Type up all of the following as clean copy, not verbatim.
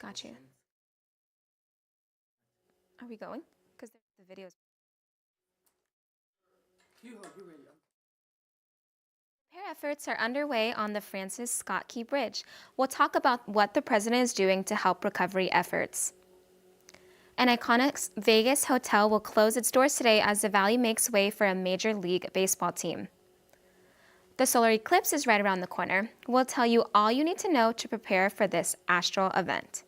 Got you. Are we going? Because the video is. Repair efforts are underway on the Francis Scott Key Bridge. We'll talk about what the president is doing to help recovery efforts. An iconic Vegas hotel will close its doors today as the Valley makes way for a Major League Baseball team. The solar eclipse is right around the corner. We'll tell you all you need to know to prepare for this astral event.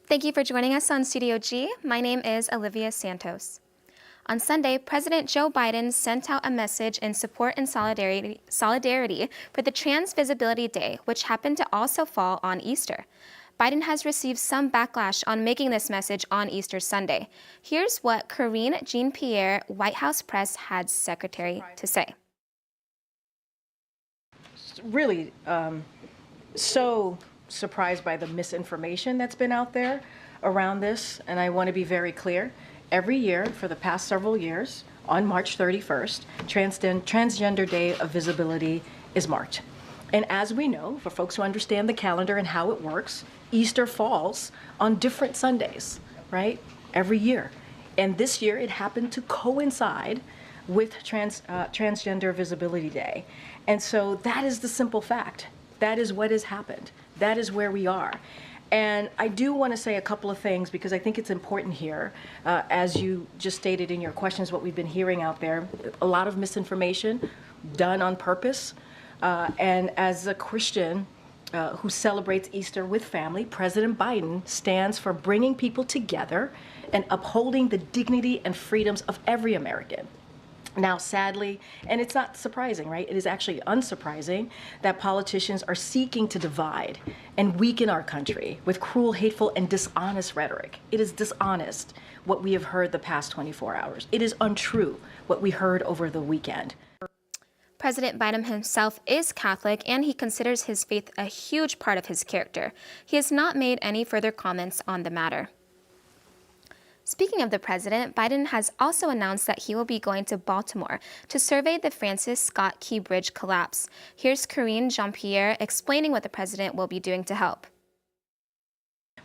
Thank you for joining us on Studio G. My name is Olivia Santos. On Sunday, President Joe Biden sent out a message in support and solidarity for the Trans Visibility Day, which happened to also fall on Easter. Biden has received some backlash on making this message on Easter Sunday. Here's what Karine Jean-Pierre, White House press had secretary to say. Really so surprised by the misinformation that's been out there around this, and I want to be very clear. Every year for the past several years, on March 31st, Transgender Day of Visibility is marked. And as we know, for folks who understand the calendar and how it works, Easter falls on different Sundays, right? Every year. And this year it happened to coincide with Transgender Visibility Day. And so that is the simple fact. That is what has happened. That is where we are. And I do want to say a couple of things because I think it's important here. As you just stated in your questions, what we've been hearing out there, a lot of misinformation done on purpose. And as a Christian who celebrates Easter with family, President Biden stands for bringing people together and upholding the dignity and freedoms of every American. Now, sadly, and it's not surprising, right? It is actually unsurprising that politicians are seeking to divide and weaken our country with cruel, hateful, and dishonest rhetoric. It is dishonest what we have heard the past 24 hours. It is untrue what we heard over the weekend. President Biden himself is Catholic, and he considers his faith a huge part of his character. He has not made any further comments on the matter. Speaking of the president, Biden has also announced that he will be going to Baltimore to survey the Francis Scott Key Bridge collapse. Here's Karine Jean-Pierre explaining what the president will be doing to help.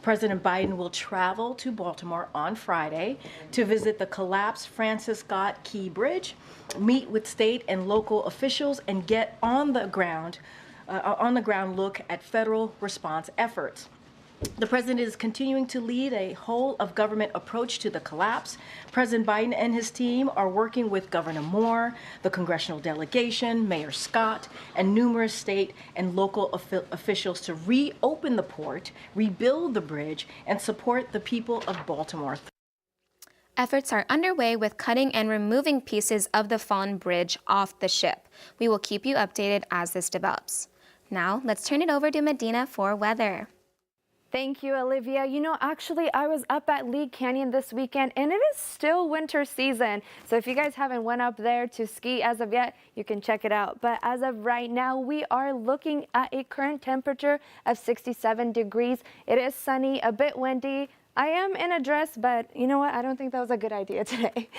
President Biden will travel to Baltimore on Friday to visit the collapsed Francis Scott Key Bridge, meet with state and local officials, and get on the ground look at federal response efforts. The president is continuing to lead a whole-of-government approach to the collapse. President Biden and his team are working with Governor Moore, the congressional delegation, Mayor Scott, and numerous state and local officials to reopen the port, rebuild the bridge, and support the people of Baltimore. Efforts are underway with cutting and removing pieces of the fallen bridge off the ship. We will keep you updated as this develops. Now, let's turn it over to Medina for weather. Thank you, Olivia. You know, actually, I was up at Lee Canyon this weekend, and it is still winter season. So if you guys haven't went up there to ski as of yet, you can check it out. But as of right now, we are looking at a current temperature of 67 degrees. It is sunny, a bit windy. I am in a dress, but you know what? I don't think that was a good idea today.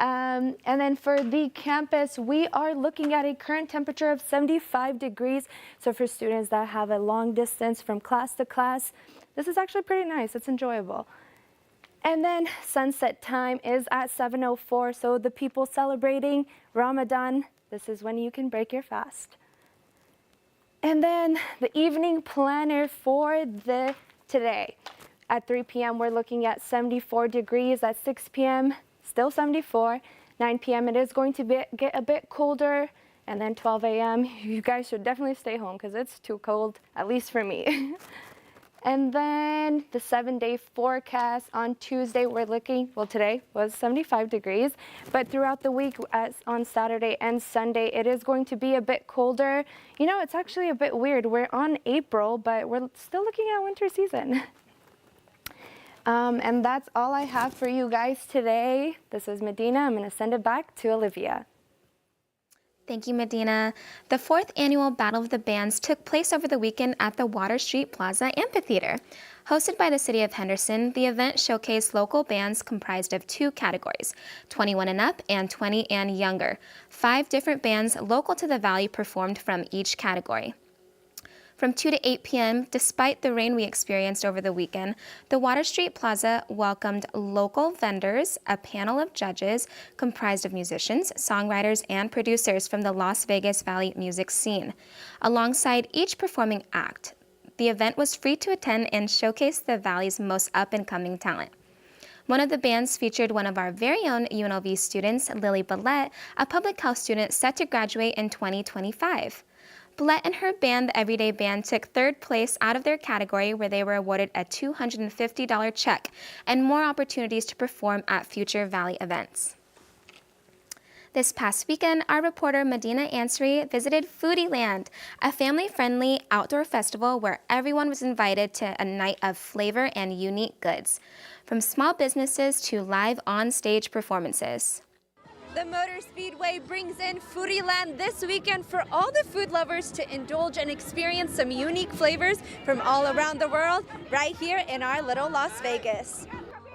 And then for the campus, we are looking at a current temperature of 75 degrees. So for students that have a long distance from class to class, this is actually pretty nice. It's enjoyable. And then sunset time is at 7:04. So the people celebrating Ramadan, this is when you can break your fast. And then the evening planner for today. At 3 p.m., we're looking at 74 degrees. At 6 p.m., still 74. 9 p.m. it is going to get a bit colder, and then 12 a.m. you guys should definitely stay home because it's too cold, at least for me. And then the 7-day forecast on Tuesday, we're looking, well, today was 75 degrees, but throughout the week on Saturday and Sunday, it is going to be a bit colder. You know, it's actually a bit weird. We're on April, but we're still looking at winter season. And that's all I have for you guys today. This is Medina. I'm going to send it back to Olivia. Thank you, Medina. The 4th annual Battle of the Bands took place over the weekend at the Water Street Plaza Amphitheater. Hosted by the City of Henderson, the event showcased local bands comprised of 2 categories, 21 and up and 20 and younger. 5 different bands local to the Valley performed from each category. From 2 to 8 p.m., despite the rain we experienced over the weekend, the Water Street Plaza welcomed local vendors, a panel of judges comprised of musicians, songwriters, and producers from the Las Vegas Valley music scene. Alongside each performing act, the event was free to attend and showcased the Valley's most up-and-coming talent. One of the bands featured one of our very own UNLV students, Lily Ballette, a public health student set to graduate in 2025. Ballette and her band, the Everyday Band, took 3rd place out of their category, where they were awarded a $250 check and more opportunities to perform at future Valley events. This past weekend, our reporter Medina Ansari visited Foodieland, a family-friendly outdoor festival where everyone was invited to a night of flavor and unique goods, from small businesses to live on-stage performances. The Motor Speedway brings in Foodieland this weekend for all the food lovers to indulge and experience some unique flavors from all around the world right here in our little Las Vegas.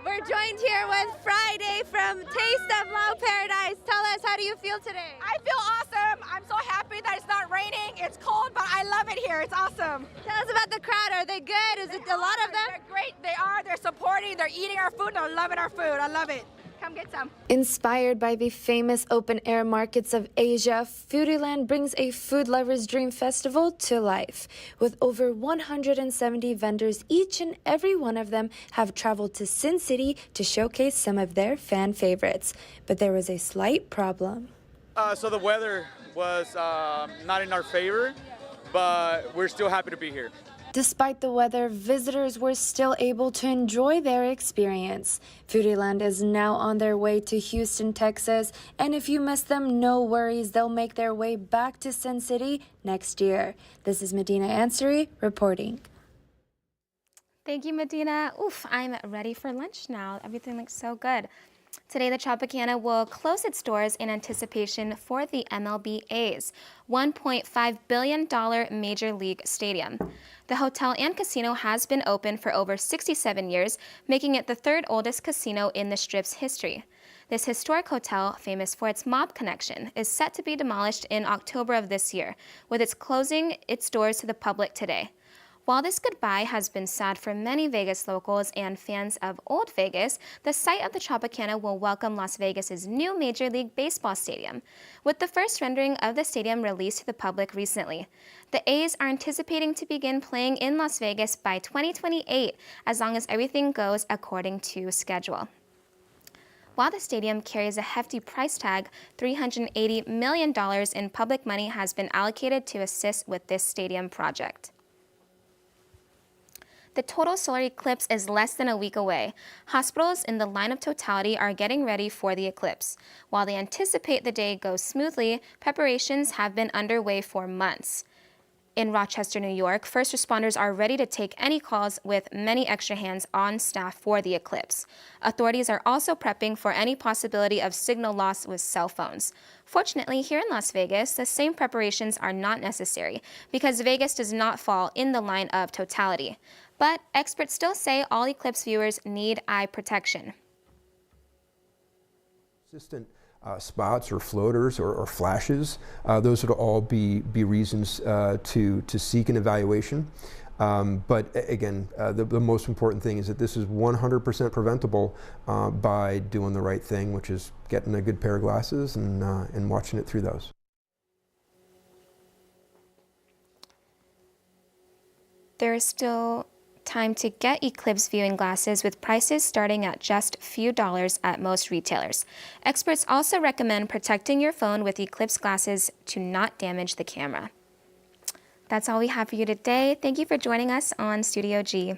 We're joined here with Friday from Taste of Low Paradise. Tell us, how do you feel today? I feel awesome. I'm so happy that it's not raining. It's cold, but I love it here. It's awesome. Tell us about the crowd. Are they good? Is it a lot of them? They're great. They are. They're supporting. They're eating our food. They're loving our food. I love it. Come get some. Inspired by the famous open-air markets of Asia, Foodieland brings a food lover's dream festival to life. With over 170 vendors, each and every one of them have traveled to Sin City to showcase some of their fan favorites. But there was a slight problem. So the weather was not in our favor, but we're still happy to be here. Despite the weather, visitors were still able to enjoy their experience. Foodieland is now on their way to Houston, Texas, and if you miss them, no worries, they'll make their way back to Sin City next year. This is Medina Ansari reporting. Thank you, Medina. Oof, I'm ready for lunch now. Everything looks so good. Today, the Tropicana will close its doors in anticipation for the MLB's $1.5 billion Major League Stadium. The hotel and casino has been open for over 67 years, making it the 3rd oldest casino in the Strip's history. This historic hotel, famous for its mob connection, is set to be demolished in October of this year, with its closing its doors to the public today. While this goodbye has been sad for many Vegas locals and fans of Old Vegas, the site of the Tropicana will welcome Las Vegas's new Major League Baseball stadium, with the first rendering of the stadium released to the public recently. The A's are anticipating to begin playing in Las Vegas by 2028, as long as everything goes according to schedule. While the stadium carries a hefty price tag, $380 million in public money has been allocated to assist with this stadium project. The total solar eclipse is less than a week away. Hospitals in the line of totality are getting ready for the eclipse. While they anticipate the day goes smoothly, preparations have been underway for months. In Rochester, New York, first responders are ready to take any calls with many extra hands on staff for the eclipse. Authorities are also prepping for any possibility of signal loss with cell phones. Fortunately, here in Las Vegas, the same preparations are not necessary because Vegas does not fall in the line of totality. But experts still say all eclipse viewers need eye protection. Consistent spots or floaters or flashes, those would all be reasons to seek an evaluation. But again, the most important thing is that this is 100% preventable by doing the right thing, which is getting a good pair of glasses and watching it through those. There is still time to get eclipse viewing glasses, with prices starting at just a few dollars at most retailers. Experts also recommend protecting your phone with eclipse glasses to not damage the camera. That's all we have for you today. Thank you for joining us on Studio G.